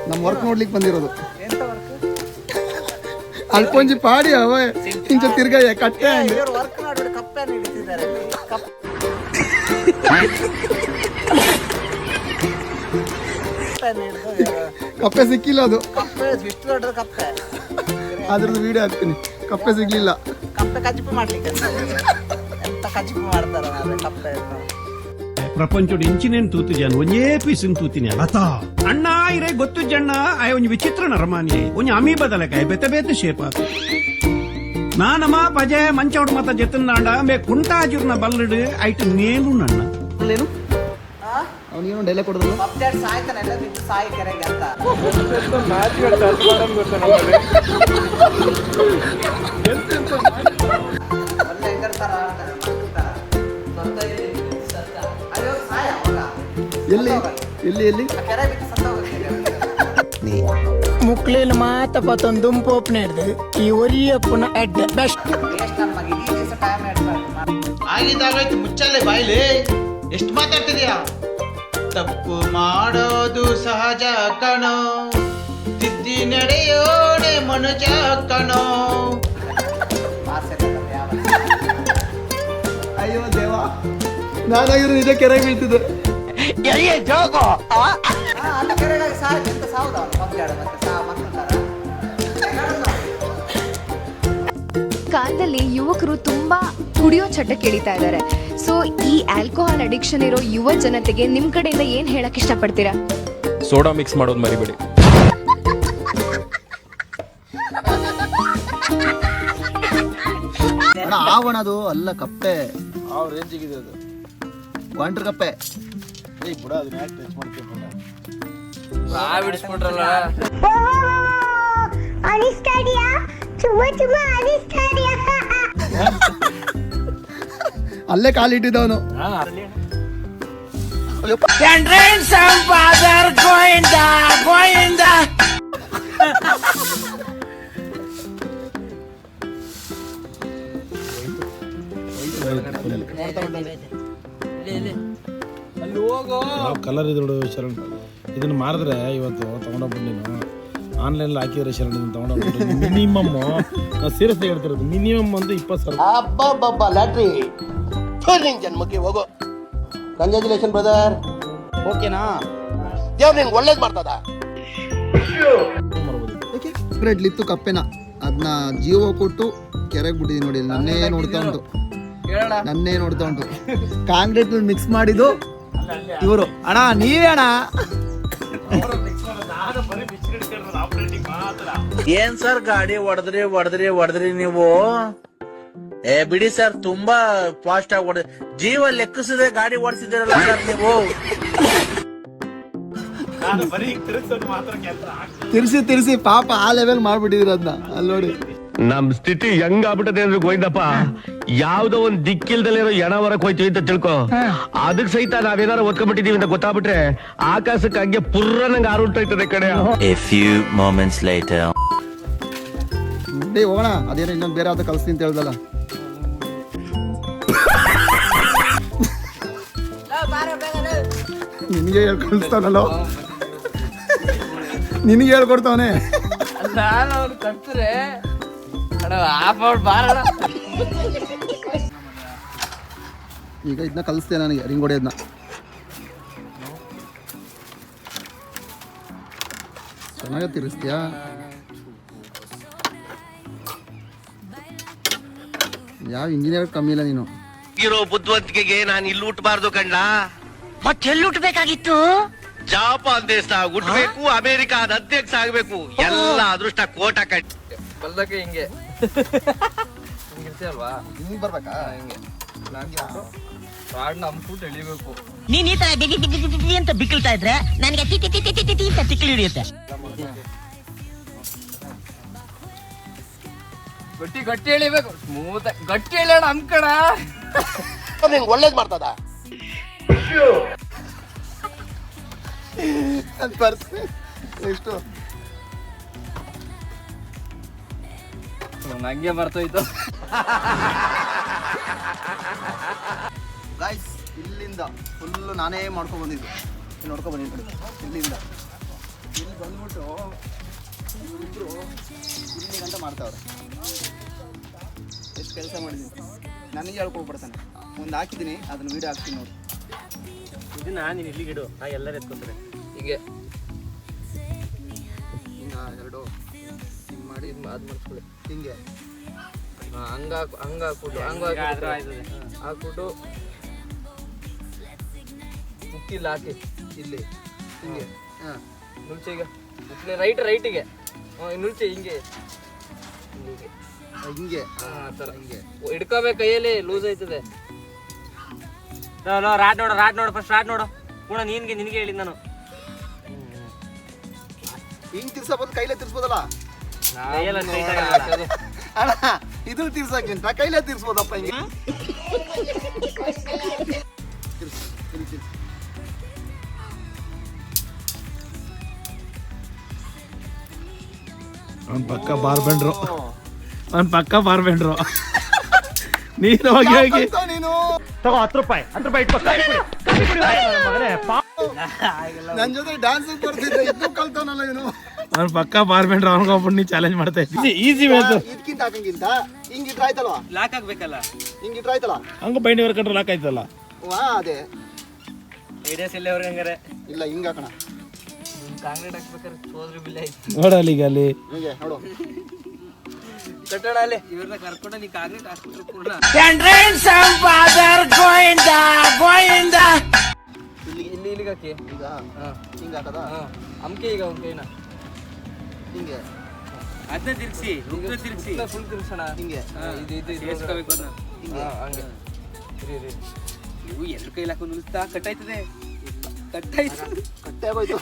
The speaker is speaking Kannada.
ನಮ್ಮ ವರ್ಕ್ ನೋಡ್ಲಿಕ್ಕೆ ಬಂದಿರೋದು. ಅಲ್ಪೊಂಜಿ ಪಾಡಿ ಅವ ಇಂಚ ತಿರ್ಗಾಯ ಕಟ್ಟೆ ವರ್ಕ್ ನೋಡಿ ಕಪ್ಪೆ ಹಿಡಿತಿದ್ದಾರೆ. ಕಪ್ಪೆ ಸಿಕ್ಕಿಲ್ಲ, ಅದು ಕಪ್ಪೆ ಇಷ್ಟು ದೊಡ್ಡ ಕಪ್ಪೆ. ಅದ್ರದ್ದು ವಿಡಿಯೋ ಹಾಕ್ತೀನಿ. ಕಪ್ಪೆ ಸಿಗ್ಲಿಲ್ಲ. ಕಪ್ಪೆ ಕಜಿಪು ಮಾಡ್ಲಿಕ್ಕೆ ಎಂತ ಕಜಿಪು ಮಾಡ್ತಾರ ಕಪ್ಪೆ. ಪ್ರಪಂಚದ ಇಂಚಿನೇನು ತೂತಿದ್ಯಾನು ಒಂದೇ ಪೀಸಿನ ತೂತಿನಿ ಅಲತ ಅಣ್ಣ ಇರೇ ಗೊತ್ತು ಜಣ್ಣ ಆಯ ಒಂಜಿ ವಿಚಿತ್ರ ನರಮಾನಿ ಒಂಜಿ ಅಮಿ ಬದಲಕಾಯ ಬೆತ್ತ ಬೇತೆ ಶೇಪ್ ಆತು ನಾನಮ್ಮ ಪಜೆ ಮಂಚೌಡ್ ಮತ ಜೆತ್ತಂದಾಂಡ ಬೇ ಕುಂಟಾಜಿರ್ನ ಬಲ್ಲಡ್ ಐಟ್ ನೇನು ನನ್ನ ಏನು ಅವನಿಗೇನು ಡೈಲಾಗ್ ಕೊಡೋದು ಅಪ್ಡೇಟ್ ಸಾಯ್ತಾನೆ ಎಲ್ಲ ಬಿದ್ದು ಸಾಯಿ ಕೆರೆಗೆ ಅಂತ. ಒಳ್ಳೆ ಹೆಂಗರ್ತಾರ ಅಯ್ಯೋ ಸಾಯ ಅವಾಗ ಎಲ್ಲಿ ಎಲ್ಲಿ ಎಲ್ಲಿ ಕೆರೆ ಬಿಟ್ಟು ಸತ್ತೋಗ್ತೀನಿ. ಮುಕ್ಲೇನು ಮಾತ ಪತ್ತೊಂದು ದುಂಪು ಓಪನ್ ಹಿಡ್ದು ಈ ಒರಿಯಪ್ಪನ ಅಡ್ಡ ಬೆಸ್ಟ್ ಎಷ್ಟು ನಮ್ಮ ಮಗ ಇಡೀ ದಿವಸ ಟೈಮ್ ಇಡ್ತಾರೆ. ಆಗಿದ್ದಾಗಾಯ್ತು ಮುಚ್ಚಾಲೆ ಬಾಯ್ಲಿ. ಎಷ್ಟು ಮಾತಾಡ್ತಿದ್ಯಾ? ತಪ್ಪು ಮಾಡೋದು ಸಹಜ ಕಣೋ, ತಿದ್ದಿ ನಡೆಯೋಣೆ ಮನುಜ ಕಣೋ. ಅಯ್ಯೋ ದೇವ, ನಾನಾಗಿರೋ ನಿಜ ಕೆರೆ ಬೀಳ್ತಿದ್ದೆ. ಅಲ್ಲ ಕೆರೆಗಾಗಿ ಸಾಯ ಎಂತ ಸಾವುದ ಮಕ್ಕಳ ಮತ್ತೆ ಮಕ್ಕಳ ಕಾಲದಲ್ಲಿ ಯುವಕರು ತುಂಬಾ ಕುಡಿಯೋ ಚಟಕ್ಕೆ ಇಳಿತಾ ಇದ್ದಾರೆ. ಸೊ ಈ ಆಲ್ಕೋಹಾಲ್ ಅಡಿಕ್ಷನ್ ಇರೋ ಯುವ ಜನತೆಗೆ ನಿಮ್ ಕಡೆಯಿಂದ ಏನ್ ಹೇಳಕ್ ಇಷ್ಟಪಡ್ತೀರಾ? ಸೋಡಾ ಮಿಕ್ಸ್ ಮಾಡೋದು ಮರಿಬೇಡಿ. ಆವಣದು ಅಲ್ಲ ಕಪ್ಪೆ ಆ ರೇಂಜಿಗಿದೆ ಅದು. ಕ್ವಾಂಟರ್ ಕಪ್ಪೆ ಬಿಡ ಅದನ್ನ ಯಾಕೆ ಟಚ್ ಮಾಡ್ತೀವಿ ಬಿಡಿಸ್ಬಿಟ್ರಲ್ಲ. ಅಲ್ಲೇ ಕಾಲಿಟ್ಟಿದ್ದವನು. ಕಲರ್ ಇದು ಶರಣ್, ಇದನ್ನ ಮಾರಿದ್ರೆ ಇವತ್ತು ತಗೊಂಡೋಗ್ಬಿಟ್ಟು ನೀನು ಆನ್ಲೈನ್ ಹಾಕಿದ್ರೆ ಶರಣ್ ಇದನ್ನ ತಗೊಂಡೋಗ್ಬಿಟ್ಟು ಮಿನಿಮಮ್ ನಾವು ಸೀರಿಯಸ್ ಹೇಳ್ತಿರೋದು ಮಿನಿಮಮ್ ಒಂದು 20,000. ಅಬ್ಬಬ್ಬಬ್ಬ ಲ್ಯಾಟ್ರಿ ಜನ್ಮಕ್ಕೆ ಹೋಗೋ. Congratulation brother. ಓಕೆನಾ? ದೇವ್ರು ನಿನ್ಗೆ ಒಳ್ಳೇದು ಮಾಡ್ತದ. ಇತ್ತು ಕಪ್ಪೆನ ಅದನ್ನ ಜೀವ ಕೊಟ್ಟು ಕೆರೆಗೆ ಬಿಟ್ಟಿದ್ದೀನಿ ನೋಡಿ. ನನ್ನೇ ನೋಡ್ತಾ ಉಂಟು ಕಾಂಕ್ರೀಟ್ ಮಿಕ್ಸ್ ಮಾಡಿದ್ದು ಇವರು. ಅಣ್ಣ ನೀವೇ ಅಣ್ಣ. ಏನ್ ಸರ್ ಗಾಡಿ ಹೊಡೆದ್ರಿ ನೀವು? ಬಿಡಿ ಸರ್, ತುಂಬಾ ಫಾಸ್ಟ್ ಆಗಿ ಹೊಡೆದ್ರಿ. ಜೀವ ಲೆಕ್ಕಿಸದೆ ಗಾಡಿ ಓಡಿಸಿದಿರಲ್ಲ ಸರ್ ನೀವು. ತಿರ್ಸಿ ಪಾಪ ಆ ಲೆವೆಲ್ ಮಾಡ್ಬಿಟ್ಟಿದ್ರು ಅದನ್ನ. ಅಲ್ಲಿ ನೋಡಿ ನಮ್ ಸ್ಥಿತಿ ಹೆಂಗ್ ಆಗ್ಬಿಟ್ಟದೆ ಅಂದ್ರೆ ಗೋಯ್ದಪ್ಪ, ಯಾವ್ದೋ ಒಂದ್ ದಿಕ್ಕಿಲ್ದಲ್ಲಿರೋ ಎಣ ಹೊರಕ್ ಹೋಯ್ತೀವಿ ಅಂತ ತಿಳ್ಕೊ. ಅದಕ್ ಸಹಿತ ನಾವೇನಾರು ಒತ್ಕೊಂಡ್ಬಿಟ್ಟಿದೀವಿ ಅಂತ ಗೊತ್ತಾಗ್ಬಿಟ್ರೆ ಆಕಾಶಕ್ಕೆ ಹಂಗೆ ಪುರ್ರ ನಂಗೆ ಆರುಂಟೋಯ್ತದೆ ಕಡೆ. ಹೋಗೋಣ. ಅದೇನೋ ಇನ್ನೊಂದು ಬೇರೆ ಯಾವ್ದು ಕಲಿಸ್ತೀನಿ ಅಂತ ಹೇಳ್ದಲ್ಲ. ನಿನಗೆ ಹೇಳ್ಕೊಳ್ತಾನಲ್ಲೋ, ನಿನಗೆ ಹೇಳ್ಕೊಡ್ತಾವನೆ. ನಾನು ಅವ್ನು ಕಟ್ತಾರೆ ಈಗ ಇದನ್ನ ಕಲಿಸ್ತೇನೆ ನನಗೆ ರಿಂಗ್ ಹೊಡೆಯೋದನ್ನ. ಚೆನ್ನಾಗ ತಿರ್ಸ್ತೀಯಾ? ಯಾವ ಇಂಜಿನಿಯರ್ ಕಮ್ಮಿ ಇಲ್ಲ ನೀನು. ಇರೋ ಬುದ್ಧಿವಂತಿಕೆಗೆ ನಾನು ಇಲ್ಲಿ ಹುಟ್ಟಬಾರ್ದು ಕಣ್ಣ. ಮತ್ತೆಲ್ಲಿ ಹುಟ್ಟಬೇಕಾಗಿತ್ತು? ಜಾಪಾನ್ ದೇಶ ಹುಟ್ಟಬೇಕು, ಅಮೆರಿಕಾದ ಅಧ್ಯಕ್ಷ ಆಗ್ಬೇಕು. ಎಲ್ಲ ಅದೃಷ್ಟ ಕೋಟ ಕಟ್ಟಿ ಬಲ್ದಕ್ಕೆ ಹಿಂಗೆ ಹಿಂಗಿರ್ತೀಯಲ್ವಾ, ಹಿಂಗ್ ಬರ್ಬೇಕಾ? ಹಿಂಗೆ ರಾಡ್ನ ಹಮ್ಬಿಟ್ಟು ಎಳಿಬೇಕು. ನೀನ್ ಈ ತರ ಡಿಡಿ ಅಂತ ಬಿಕ್ಕಳ್ತಾ ಇದ್ರೆ ನನಗೆ ಟಿ ಅಂತ ತಿಕ್ಕಲು ಹಿಡಿಯುತ್ತೆ. ಗಟ್ಟಿ ಎಳಿಬೇಕು, ಸ್ಮೂತ್ ಗಟ್ಟಿ ಎಳಿಯೋಣ ಅಮ್ಕಣ. ನಿನ್ಗೆ ಒಳ್ಳೇದು ಮಾಡ್ತದ. ಎಷ್ಟು ನಂಗೆ ಬರ್ತೋಯ್ತು. ಗಾಯ್ಸ್, ಇಲ್ಲಿಂದ ಫುಲ್ಲು ನಾನೇ ಮಾಡ್ಕೊಂಡು ಬಂದಿದ್ದು. ನೋಡ್ಕೊಂಡು ಬಂದಿದ್ದು ಇಲ್ಲಿಂದ ಇಲ್ಲಿ ಬಂದ್ಬಿಟ್ಟು ಅಂದ್ಬಿಟ್ಟು ಇಬ್ರು ಇಲ್ಲಿ ಗಂಟ ಮಾಡ್ತಾವ್ರೆ. ಎಷ್ಟು ಕೆಲಸ ಮಾಡಿದ್ದೀನಿ ನನಗೆ ಹೇಳ್ಕೊಡ್ಬಿಡ್ತಾನೆ. ಒಂದು ಹಾಕಿದ್ದೀನಿ, ಅದನ್ನ ವೀಡಿಯೋ ಹಾಕ್ತೀನಿ ನೋಡಿ. ಇದನ್ನ ನೀನು ಇಲ್ಲಿಗಿಡು, ಎಲ್ಲರೂ ಎತ್ಕೊತಾರೆ. ಹಿಂಗೆ ಹಿಂಗೆ ಎರಡು ಹಿಂಗೆ ಮಾಡಿ ಅದು ಮಾಡಿಸ್ಕೊಳ್ಳಿ. ಹಿಂಗೆ ಹಂಗ ಹಾಕ್ಬಿಟ್ಟು ಹಾಕ್ಬಿಟ್ಟು ಮುಕ್ಕಿಲ್ಲ ಹಾಕಿ ಇಲ್ಲಿ ಹಿಂಗೆ ಹಾಂ ನುಲ್ಚೆ ಈಗ ರೈಟಿಗೆ ನುಲ್ಚೆ ಹಿಂಗೆ ಹಿಂಗೆ ಹಿಂಗೆ ಆ ಥರ ಹಿಂಗೆ ಹಿಡ್ಕೋಬೇಕು, ಕೈಯಲ್ಲಿ ಲೂಸ್ ಆಯ್ತದೆ. ರಾಡ್ ನೋಡು ಫಸ್ಟ್ ರಾಡ್ ನೋಡು. ಕೂಡ ನಿನಗೆ ಹೇಳಿ ನಾನು ಹಿಂಗೆ ತಿರ್ಸಬೋದು, ಕೈಲೇ ತಿರ್ಸ್ಬೋದಲ್ಲ ಹಾಕೋದು. ಅಣ್ಣ. ಇದು ತಿರ್ಸಕ್ಕಿಂತ ಕೈಲೇ ತಿರ್ಸ್ಬೋದಪ್ಪ ಹಿಂಗೆ. ತಿರ್ಸು. ಅವ್ನ ಪಕ್ಕ ಬಾರ್ಬೆಂಡ್ರು ನೀನು ಹೋಗಿ ನೀನು ತಗೋ 10 ರೂಪಾಯಿ ಇಟ್ಕೋ, ಕಾಫಿ ಕುಡಿ ಮಗನೇ. ನನ್ನ ಜೊತೆ ಡ್ಯಾನ್ಸ್ ಬರ್ತಿದ್ದೆ, ಇದು ಕಲ್ತಾನಲ್ಲ ಇವನು. ಅವ್ನ ಪಕ್ಕ ಬಾರ್ಬೆಂಡ್ರು ಅವ್ನಿಗೊಬ್ಬರು ನೀ ಚಾಲೆಂಜ್ ಮಾಡ್ತಾ ಇದ್ದಿ. ಈಸಿ ವೇತು. ಇದಕ್ಕಿಂತ ಹಾಕಂಗಿಂತ ಹಿಂಗ್ ಇಟ್ರೆ ಆಯ್ತಲ್ವಾ? ಲಾಕ್ ಆಗ್ಬೇಕಲ್ಲ, ಹಿಂಗ್ ಇಟ್ರೆ ಆಯ್ತಲ್ಲ? ಹಂಗ ಬೈಂಡಿ ವರ್ಕಂಡ್ರೆ ಲಾಕ್ ಆಯ್ತಲ್ಲ. ವಾ ಅದೇ ಐಡಿಯಾಸ್ ಎಲ್ಲ ಅವ್ರಿಗೆ ಹಂಗಾರೆ. ಇಲ್ಲ ಹಿಂಗ್ ಹಾಕೋಣ. ಕಾಂಕ್ರೀಟ್ ಹಾಕ್ಬೇಕಾದ್ರೆ ಚೋದ್ರಿ ಬಿಲ್ ಆಯ್ತು. ನೋಡಲ್ಲಿ ಈಗ ಅಲ್ಲಿ ಹಿಂಗೆ ನೋಡು. ಕಟ್ಟಡ ಅಲ್ಲಿ ಇವ್ರನ್ನ ಕರ್ಕೊಂಡು ನೀ ಕಾಂಕ್ರೀಟ್ ಹಾಕ್ಬಿಟ್ರು ಪೂರ್ಣ ಇಲ್ಲಿಗೆ ಹಾಕಿ. ಈಗ ಹಿಂಗ್ ಹಾಕದ ಅಮ್ಕೆ ಈಗ ಅವ್ನ ಕೈನ ಹಿಂಗೆ ಅದನ್ನ ತಿರ್ಗಿಸಿ ಫುಲ್ ತಿರ್ಸೋಣ. ಹಿಂಗೆ ಇದು ಸೇರ್ಸ್ಕೋಬೇಕು ಅದನ್ನ. ಹಂಗೆ ಇರಿ. ಇವು ಎರಡು ಕೈಲಿ ಹಾಕೊಂಡು ನಿಲ್ಲಿಸ್ತಾ ಕಟ್ಟಾಯ್ತದೆ. ಕಟ್ಟೆ ಆಗೋಯ್ತು.